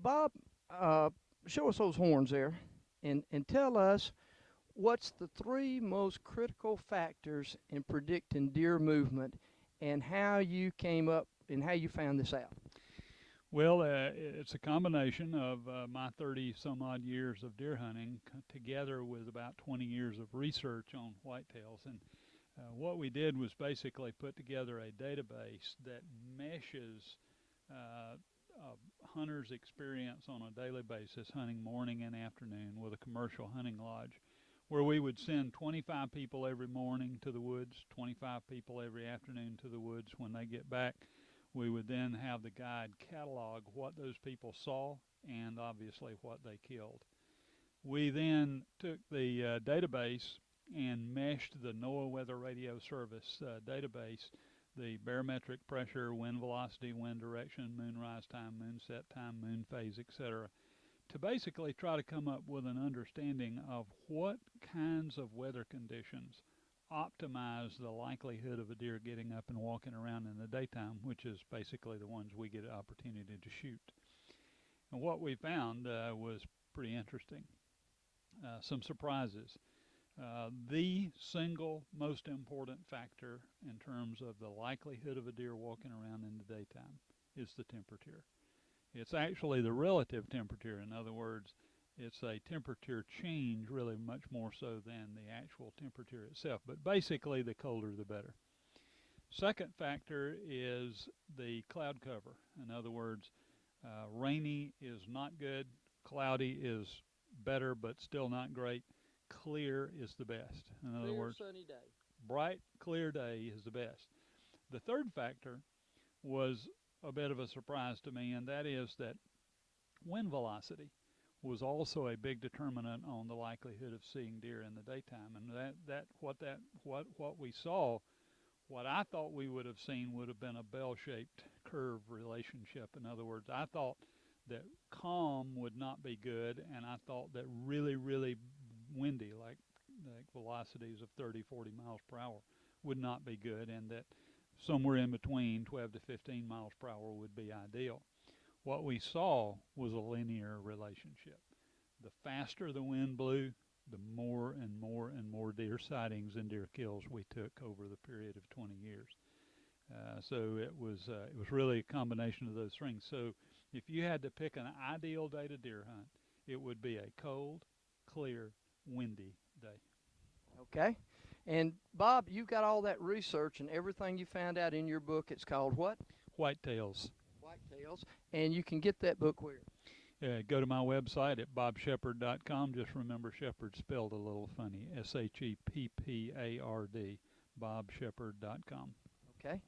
Bob, uh, show us those horns there, and tell us what's the three most critical factors in predicting deer movement, and how you came up and how you found this out. Well, it's a combination of my 30 some odd years of deer hunting together with about 20 years of research on whitetails. And what we did was basically put together a database that meshes uh, a hunter's experience on a daily basis, hunting morning and afternoon with a commercial hunting lodge, where we would send 25 people every morning to the woods, 25 people every afternoon to the woods. When they get back, we would then have the guide catalog what those people saw and obviously what they killed. We then took the database and meshed the NOAA Weather Radio Service database, the barometric pressure, wind velocity, wind direction, moon rise time, moon set time, moon phase, etc., to basically try to come up with an understanding of what kinds of weather conditions optimize the likelihood of a deer getting up and walking around in the daytime, which is basically the ones we get an opportunity to shoot. And what we found was pretty interesting. Some surprises. The single most important factor in terms of the likelihood of a deer walking around in the daytime is the temperature. It's actually the relative temperature. In other words, it's a temperature change really much more so than the actual temperature itself. But basically, the colder the better. Second factor is the cloud cover. In other words, rainy is not good, cloudy is better but still not great, clear is the best. In other Clear, words, sunny day. bright, clear day is the best. The third factor was a bit of a surprise to me, and that is that wind velocity was also a big determinant on the likelihood of seeing deer in the daytime. And what we saw, what I thought we would have seen would have been a bell-shaped curve relationship. In other words, I thought that calm would not be good, and I thought that really, really windy, like velocities of 30, 40 miles per hour, would not be good, and that somewhere in between 12 to 15 miles per hour would be ideal. What we saw was a linear relationship. The faster the wind blew, the more and more and more deer sightings and deer kills we took over the period of 20 years. So it was really a combination of those things. So if you had to pick an ideal day to deer hunt, it would be a cold, clear, windy day. Okay. And Bob, you've got all that research and everything you found out in your book. It's called what? Whitetails. Whitetails. And you can get that book where? Go to my website at bobsheppard.com. Just remember Shepherd spelled a little funny, Sheppard, bobsheppard.com. Okay.